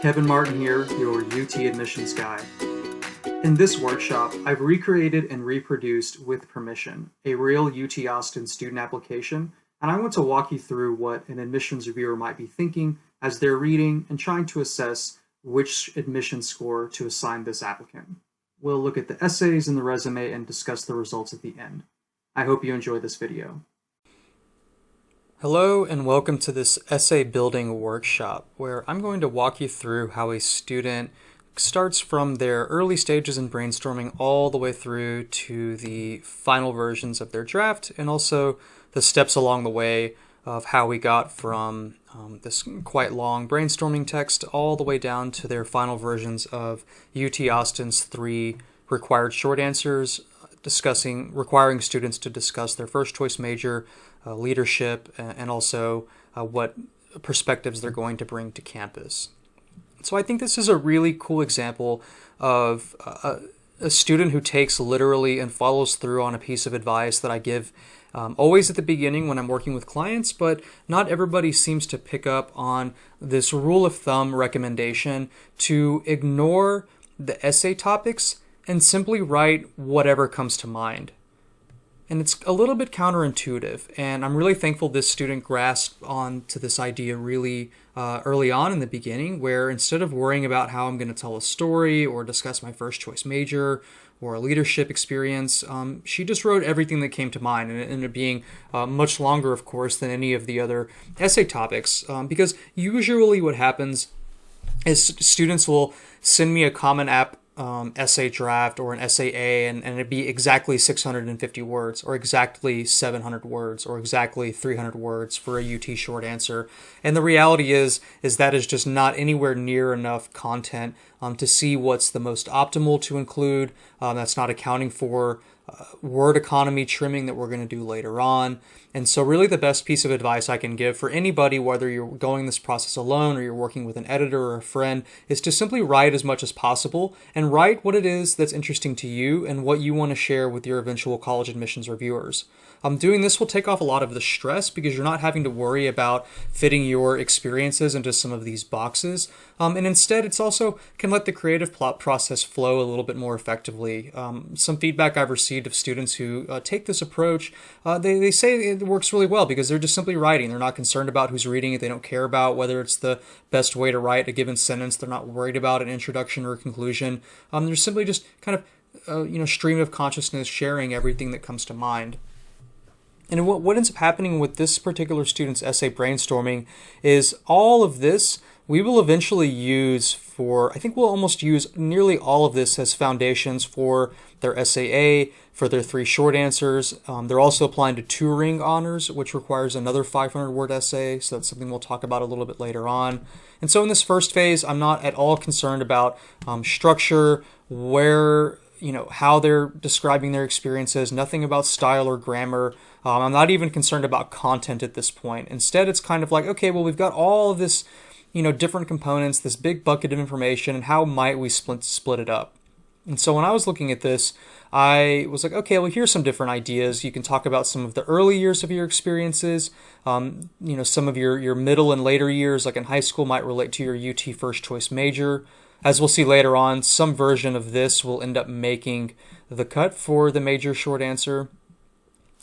Kevin Martin here, your UT admissions guide. In this workshop, I've recreated and reproduced with permission a real UT Austin student application, and I want to walk you through what an admissions reviewer might be thinking as they're reading and trying to assess which admissions score to assign this applicant. We'll look at the essays and the resume and discuss the results at the end. I hope you enjoy this video. Hello and welcome to this essay building workshop where I'm going to walk you through how a student starts from their early stages in brainstorming all the way through to the final versions of their draft, and also the steps along the way of how we got from this quite long brainstorming text all the way down to their final versions of UT Austin's 3 required short answers, requiring students to discuss their first choice major, leadership, and also what perspectives they're going to bring to campus. So I think this is a really cool example of a student who takes literally and follows through on a piece of advice that I give always at the beginning when I'm working with clients, but not everybody seems to pick up on this rule of thumb recommendation to ignore the essay topics and simply write whatever comes to mind. And it's a little bit counterintuitive, and I'm really thankful this student grasped on to this idea really early on in the beginning, where instead of worrying about how I'm going to tell a story or discuss my first choice major or a leadership experience, she just wrote everything that came to mind, and it ended up being much longer, of course, than any of the other essay topics, because usually what happens is students will send me a Common App essay draft or an essay A, and it'd be exactly 650 words or exactly 700 words or exactly 300 words for a UT short answer. And the reality is that is just not anywhere near enough content to see what's the most optimal to include. That's not accounting for word economy trimming that we're going to do later on. And so really the best piece of advice I can give for anybody, whether you're going this process alone or you're working with an editor or a friend, is to simply write as much as possible and write what it is that's interesting to you and what you want to share with your eventual college admissions reviewers. Doing this will take off a lot of the stress because you're not having to worry about fitting your experiences into some of these boxes. And instead, it's also can let the creative plot process flow a little bit more effectively. Some feedback I've received of students who take this approach, they say it works really well because they're just simply writing. They're not concerned about who's reading it. They don't care about whether it's the best way to write a given sentence. They're not worried about an introduction or a conclusion. They're simply just kind of stream of consciousness sharing everything that comes to mind. And what ends up happening with this particular student's essay brainstorming is all of this we will eventually use for, I think we'll almost use nearly all of this as foundations for their essay A, for their 3 short answers. They're also applying to Turing honors, which requires another 500-word essay, so that's something we'll talk about a little bit later on. And so in this first phase, I'm not at all concerned about structure, how they're describing their experiences, nothing about style or grammar. I'm not even concerned about content at this point. Instead, it's kind of like, okay, well, we've got all of this, different components, this big bucket of information, and how might we split it up? And so when I was looking at this, I was like, okay, well, here's some different ideas. You can talk about some of the early years of your experiences. Some of your middle and later years, like in high school, might relate to your UT first choice major. As we'll see later on, some version of this will end up making the cut for the major short answer.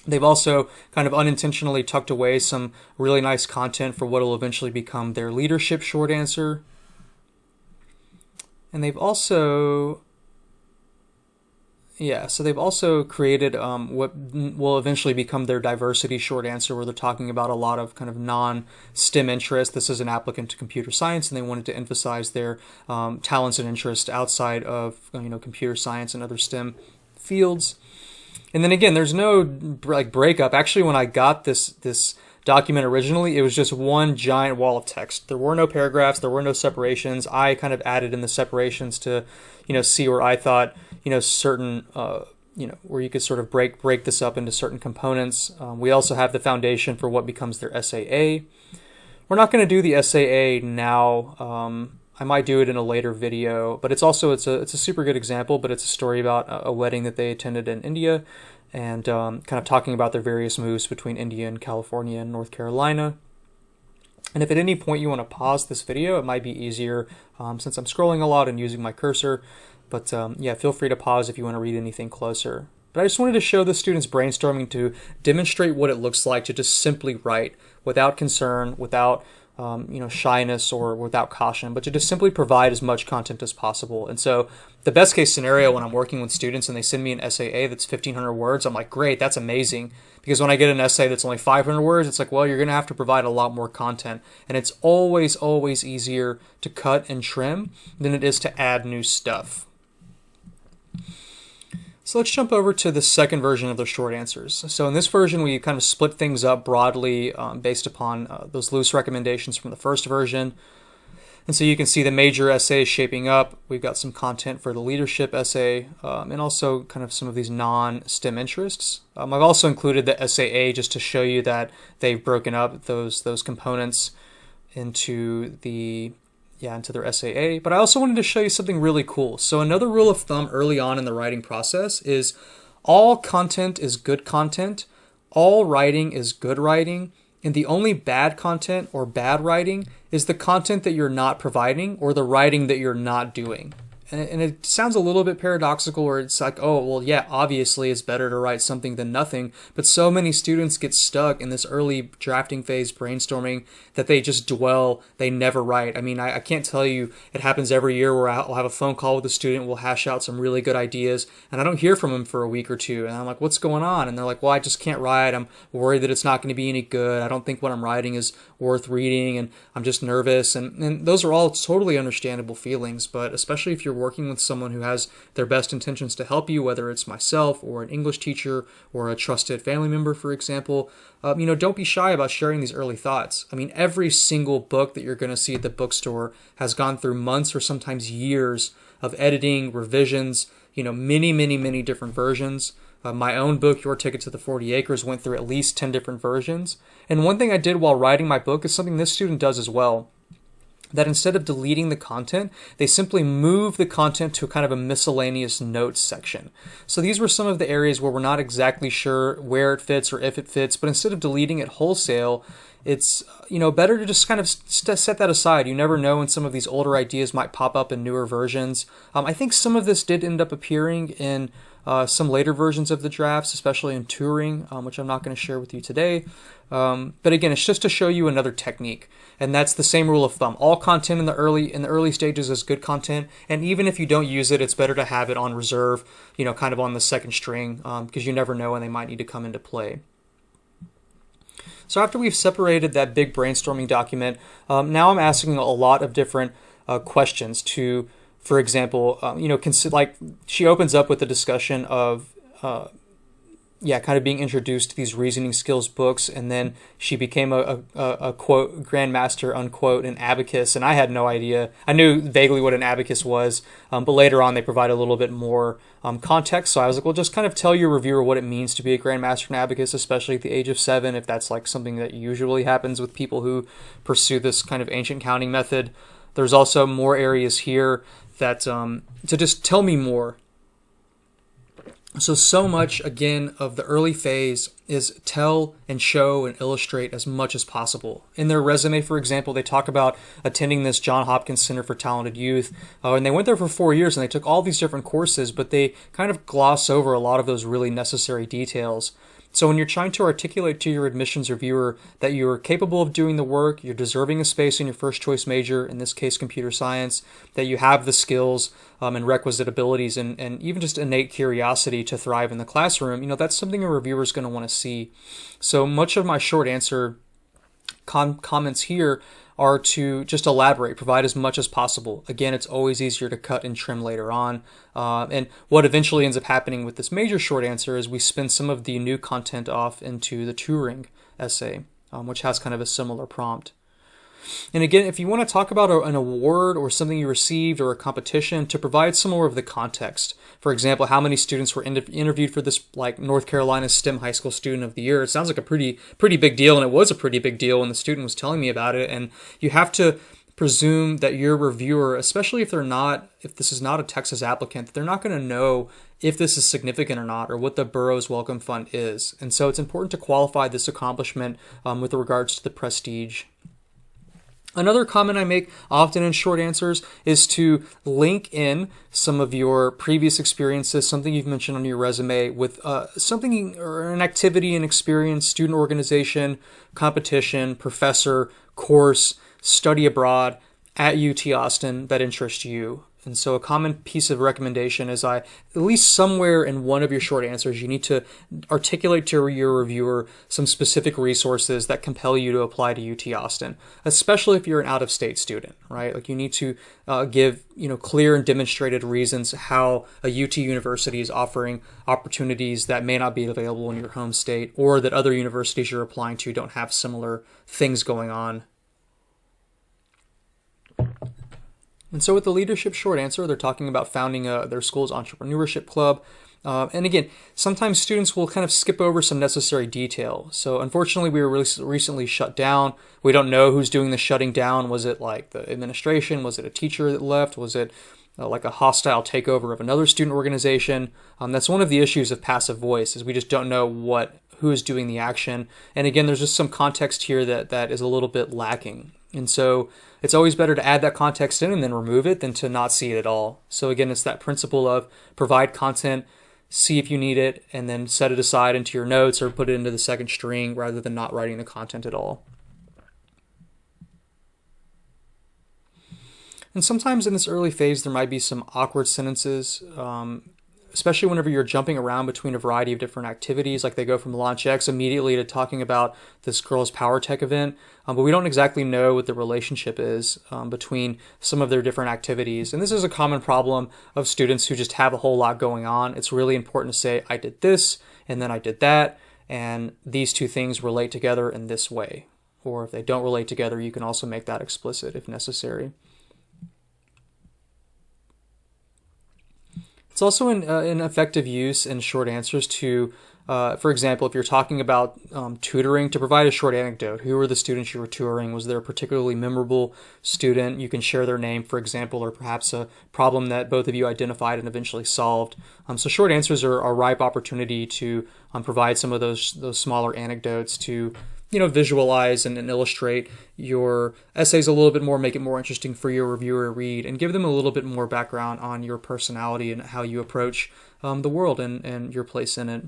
They've also kind of unintentionally tucked away some really nice content for what will eventually become their leadership short answer. And they've also created what will eventually become their diversity short answer, where they're talking about a lot of kind of non-STEM interests. This is an applicant to computer science, and they wanted to emphasize their talents and interests outside of computer science and other STEM fields. And then again, there's no breakup. Actually, when I got this document originally, it was just one giant wall of text. There were no paragraphs, there were no separations. I kind of added in the separations to, see where I thought, certain, where you could sort of break this up into certain components. We also have the foundation for what becomes their essay A. We're not going to do the essay A now. I might do it in a later video, but it's a super good example. But it's a story about a wedding that they attended in India, and kind of talking about their various moves between India and California and North Carolina. And if at any point you want to pause this video, it might be easier since I'm scrolling a lot and using my cursor. But yeah, feel free to pause if you want to read anything closer. But I just wanted to show the students brainstorming to demonstrate what it looks like to just simply write without concern, without shyness or without caution, but to just simply provide as much content as possible. And so the best case scenario when I'm working with students and they send me an essay that's 1,500 words, I'm like, great, that's amazing. Because when I get an essay that's only 500 words, it's like, well, you're going to have to provide a lot more content. And it's always, always easier to cut and trim than it is to add new stuff. So let's jump over to the second version of the short answers. So in this version, we kind of split things up broadly based upon those loose recommendations from the first version. And so you can see the major essay is shaping up. We've got some content for the leadership essay and also kind of some of these non-STEM interests. I've also included the essay A just to show you that they've broken up those components into their SAA, but I also wanted to show you something really cool. So another rule of thumb early on in the writing process is all content is good content, all writing is good writing, and the only bad content or bad writing is the content that you're not providing or the writing that you're not doing. And it sounds a little bit paradoxical where it's like, oh, well, yeah, obviously it's better to write something than nothing. But so many students get stuck in this early drafting phase brainstorming that they just dwell, they never write. I mean, I can't tell you, it happens every year where I'll have a phone call with a student, we'll hash out some really good ideas, and I don't hear from them for a week or two. And I'm like, what's going on? And they're like, well, I just can't write. I'm worried that it's not going to be any good. I don't think what I'm writing is worth reading, and I'm just nervous. And those are all totally understandable feelings, but especially if you're working with someone who has their best intentions to help you, whether it's myself or an English teacher or a trusted family member, for example, don't be shy about sharing these early thoughts. I mean, every single book that you're going to see at the bookstore has gone through months or sometimes years of editing, revisions, many, many, many different versions. My own book, Your Ticket to the 40 Acres, went through at least 10 different versions. And one thing I did while writing my book is something this student does as well. That instead of deleting the content, they simply move the content to kind of a miscellaneous notes section. So these were some of the areas where we're not exactly sure where it fits or if it fits, but instead of deleting it wholesale, it's better to just kind of set that aside. You never know when some of these older ideas might pop up in newer versions. I think some of this did end up appearing in some later versions of the drafts, especially in touring, which I'm not going to share with you today. But again, it's just to show you another technique, and that's the same rule of thumb. All content in the early stages is good content, and even if you don't use it, it's better to have it on reserve, kind of on the second string, because you never know when they might need to come into play. So after we've separated that big brainstorming document, now I'm asking a lot of different questions to, for example, like she opens up with the discussion of kind of being introduced to these reasoning skills books, and then she became a quote grandmaster unquote in abacus, and I had no idea. I knew vaguely what an abacus was, but later on they provide a little bit more context. So I was like, well, just kind of tell your reviewer what it means to be a grandmaster in abacus, especially at the age of 7, if that's like something that usually happens with people who pursue this kind of ancient counting method. There's also more areas here that to just tell me more. So much, again, of the early phase is tell and show and illustrate as much as possible. In their resume, for example, they talk about attending this Johns Hopkins Center for Talented Youth, and they went there for 4 years, and they took all these different courses, but they kind of gloss over a lot of those really necessary details. So when you're trying to articulate to your admissions reviewer that you're capable of doing the work, you're deserving a space in your first choice major, in this case computer science, that you have the skills and requisite abilities and even just innate curiosity to thrive in the classroom, that's something a reviewer is going to want to see. So much of my short answer comments here are to just elaborate, provide as much as possible. Again, it's always easier to cut and trim later on. And what eventually ends up happening with this major short answer is we spin some of the new content off into the Turing essay, which has kind of a similar prompt. And again, if you want to talk about an award or something you received or a competition, to provide some more of the context. For example, how many students were interviewed for this, like North Carolina STEM High School Student of the Year? It sounds like a pretty big deal, and it was a pretty big deal when the student was telling me about it. And you have to presume that your reviewer, especially if this is not a Texas applicant, that they're not going to know if this is significant or not, or what the Burroughs Welcome Fund is. And so it's important to qualify this accomplishment with regards to the prestige. Another comment I make often in short answers is to link in some of your previous experiences, something you've mentioned on your resume, with something or an activity, an experience, student organization, competition, professor, course, study abroad at UT Austin that interests you. And so a common piece of recommendation is at least somewhere in one of your short answers, you need to articulate to your reviewer some specific resources that compel you to apply to UT Austin, especially if you're an out-of-state student, right? Like you need to give, clear and demonstrated reasons how a UT university is offering opportunities that may not be available in your home state, or that other universities you're applying to don't have similar things going on. And so with the leadership short answer, they're talking about founding their school's entrepreneurship club. And again, sometimes students will kind of skip over some necessary detail. So unfortunately, we were recently shut down. We don't know who's doing the shutting down. Was it like the administration? Was it a teacher that left? Was it like a hostile takeover of another student organization? That's one of the issues of passive voice, is we just don't know who is doing the action. And again, there's just some context here that is a little bit lacking. And so it's always better to add that context in and then remove it than to not see it at all. So again, it's that principle of provide content, see if you need it, and then set it aside into your notes or put it into the second string rather than not writing the content at all. And sometimes in this early phase, there might be some awkward sentences, especially whenever you're jumping around between a variety of different activities. Like they go from Launch X immediately to talking about this girls' Power Tech event, but we don't exactly know what the relationship is between some of their different activities. And this is a common problem of students who just have a whole lot going on. It's really important to say, I did this, and then I did that, and these two things relate together in this way. Or if they don't relate together, you can also make that explicit if necessary. It's also an effective use in short answers to, for example, if you're talking about tutoring, to provide a short anecdote. Who were the students you were tutoring? Was there a particularly memorable student? You can share their name, for example, or perhaps a problem that both of you identified and eventually solved. So short answers are a ripe opportunity to provide some of those smaller anecdotes to visualize and illustrate your essays a little bit more, make it more interesting for your reviewer to read, and give them a little bit more background on your personality and how you approach the world and your place in it.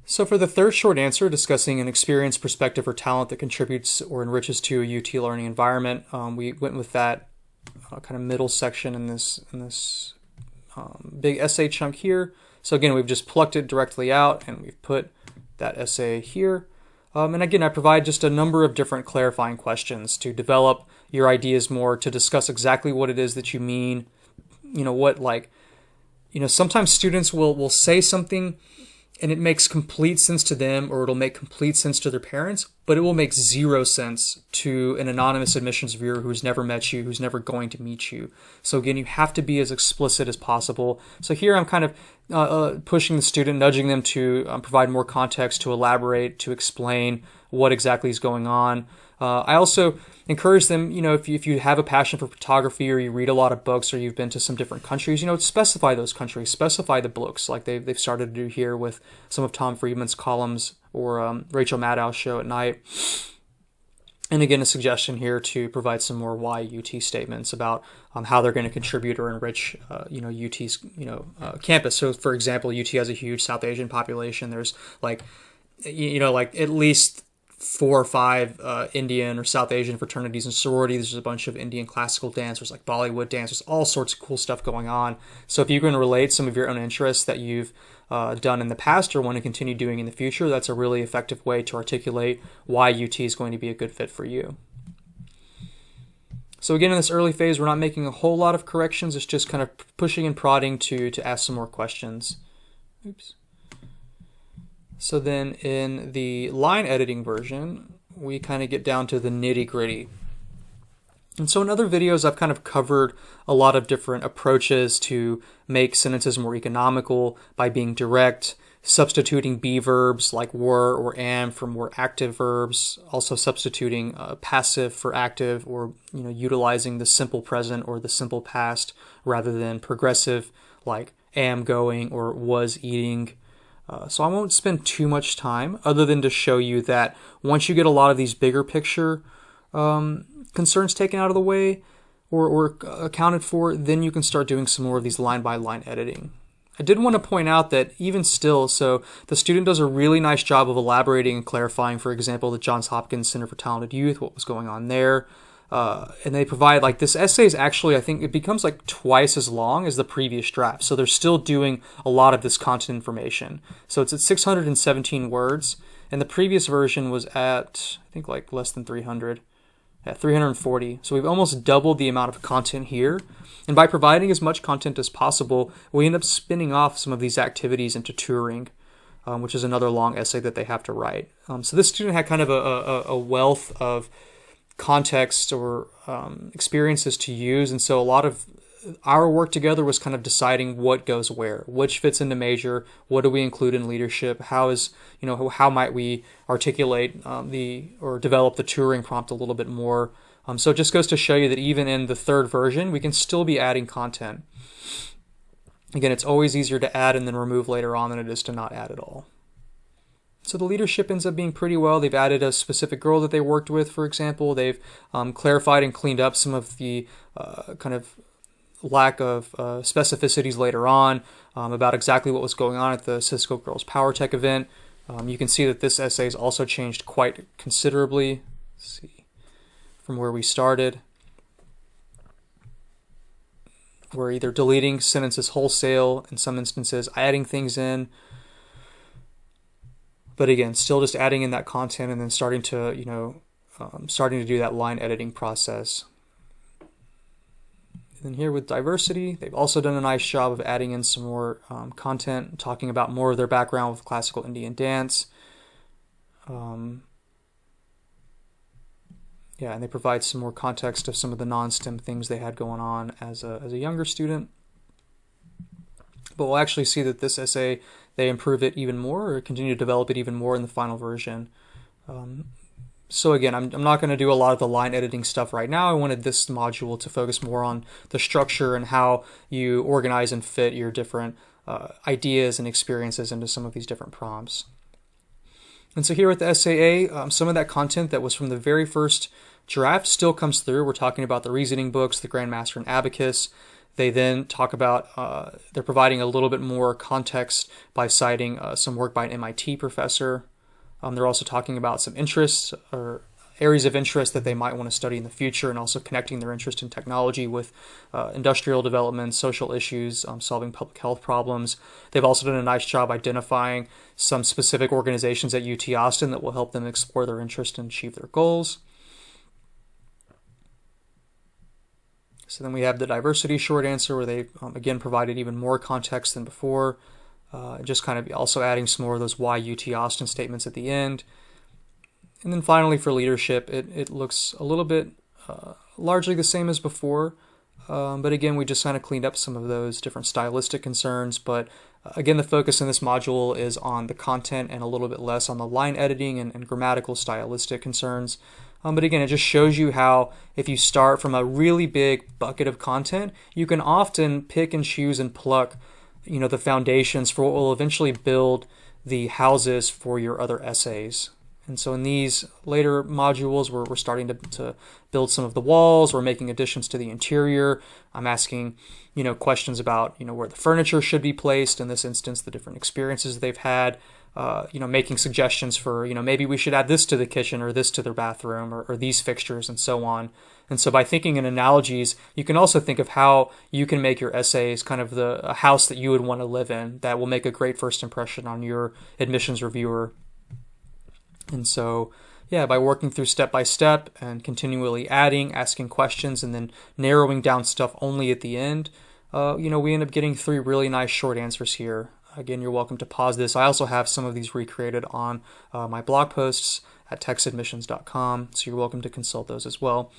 So for the third short answer, discussing an experience, perspective, or talent that contributes or enriches to a UT learning environment, we went with that kind of middle section in this big essay chunk here. So again, we've just plucked it directly out and we've put that essay here. And again, I provide just a number of different clarifying questions to develop your ideas more, to discuss exactly what it is that you mean. Sometimes students will say something and it makes complete sense to them, or it'll make complete sense to their parents, but it will make zero sense to an anonymous admissions viewer who's never met you, who's never going to meet you. So again, you have to be as explicit as possible. So here I'm kind of pushing the student, nudging them to provide more context, to elaborate, to explain what exactly is going on. I also encourage them, if you have a passion for photography, or you read a lot of books, or you've been to some different countries, specify those countries, specify the books, like they've started to do here with some of Tom Friedman's columns, or Rachel Maddow's show at night. And again, a suggestion here to provide some more why UT statements about how they're going to contribute or enrich, UT's, campus. So, for example, UT has a huge South Asian population. There's like at least 4 or 5 Indian or South Asian fraternities and sororities. There's a bunch of Indian classical dancers, like Bollywood dancers, all sorts of cool stuff going on. So if you can relate some of your own interests that you've done in the past or want to continue doing in the future, that's a really effective way to articulate why UT is going to be a good fit for you. So again, in this early phase, we're not making a whole lot of corrections. It's just kind of pushing and prodding to ask some more questions. Oops. So then in the line editing version, we kind of get down to the nitty-gritty. And so in other videos, I've kind of covered a lot of different approaches to make sentences more economical by being direct, substituting be verbs like were or am for more active verbs, also substituting passive for active, or utilizing the simple present or the simple past rather than progressive like am going or was eating. So I won't spend too much time other than to show you that once you get a lot of these bigger picture concerns taken out of the way or accounted for, then you can start doing some more of these line-by-line editing. I did want to point out that even still, so the student does a really nice job of elaborating and clarifying, for example, the Johns Hopkins Center for Talented Youth, what was going on there. And they provide, like, this essay is actually, I think it becomes like twice as long as the previous draft. So they're still doing a lot of this content information. So it's at 617 words, and the previous version was at, I think, like less than 300, at 340. So we've almost doubled the amount of content here. And by providing as much content as possible, we end up spinning off some of these activities into touring, which is another long essay that they have to write. So this student had kind of a wealth of context or experiences to use, and so a lot of our work together was kind of deciding what goes where, which fits into major, what do we include in leadership, how might we articulate or develop the touring prompt a little bit more. So it just goes to show you that even in the third version, we can still be adding content. Again, it's always easier to add and then remove later on than it is to not add at all. So the leadership ends up being pretty well. They've added a specific girl that they worked with, for example. They've clarified and cleaned up some of the kind of lack of specificities later on about exactly what was going on at the Cisco Girls Power Tech event. You can see that this essay has also changed quite considerably. Let's see, from where we started. We're either deleting sentences wholesale, in some instances adding things in. But again, still just adding in that content and then starting to do that line editing process. And then here with diversity, they've also done a nice job of adding in some more content, talking about more of their background with classical Indian dance. And they provide some more context of some of the non-STEM things they had going on as a younger student. But we'll actually see that this essay, they improve it even more or continue to develop it even more in the final version. So again, I'm not going to do a lot of the line editing stuff right now. I wanted this module to focus more on the structure and how you organize and fit your different ideas and experiences into some of these different prompts. And so here with the SAA, some of that content that was from the very first draft still comes through. We're talking about the reasoning books, the Grandmaster and Abacus. They then talk about, they're providing a little bit more context by citing some work by an MIT professor. They're also talking about some interests or areas of interest that they might want to study in the future, and also connecting their interest in technology with industrial development, social issues, solving public health problems. They've also done a nice job identifying some specific organizations at UT Austin that will help them explore their interest and achieve their goals. So then we have the diversity short answer, where they again provided even more context than before, just kind of also adding some more of those why UT Austin statements at the end. And then finally for leadership, it looks a little bit largely the same as before, but again we just kind of cleaned up some of those different stylistic concerns. But again, the focus in this module is on the content and a little bit less on the line editing and grammatical stylistic concerns. But again, it just shows you how if you start from a really big bucket of content, you can often pick and choose and pluck, the foundations for what will eventually build the houses for your other essays. And so in these later modules, we're starting to build some of the walls. We're making additions to the interior. I'm asking, questions about, where the furniture should be placed. In this instance, the different experiences they've had. Making suggestions for, maybe we should add this to the kitchen or this to their bathroom or these fixtures and so on. And so by thinking in analogies, you can also think of how you can make your essays kind of a house that you would want to live in that will make a great first impression on your admissions reviewer. And so, by working through step by step and continually adding, asking questions, and then narrowing down stuff only at the end, we end up getting 3 really nice short answers here. Again, you're welcome to pause this. I also have some of these recreated on my blog posts at texadmissions.com, so you're welcome to consult those as well.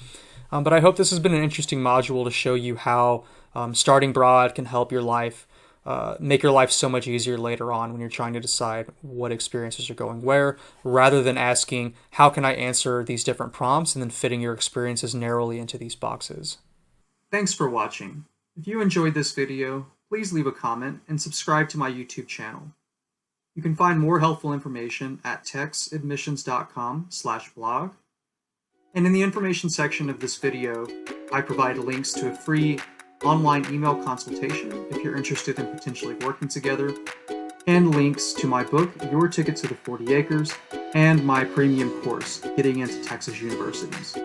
But I hope this has been an interesting module to show you how starting broad can help your life, make your life so much easier later on when you're trying to decide what experiences are going where, rather than asking, how can I answer these different prompts, and then fitting your experiences narrowly into these boxes. Thanks for watching. If you enjoyed this video, please leave a comment and subscribe to my YouTube channel. You can find more helpful information at texadmissions.com/blog. And in the information section of this video, I provide links to a free online email consultation if you're interested in potentially working together, and links to my book, Your Ticket to the 40 Acres, and my premium course, Getting into Texas Universities.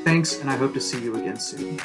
Thanks, and I hope to see you again soon.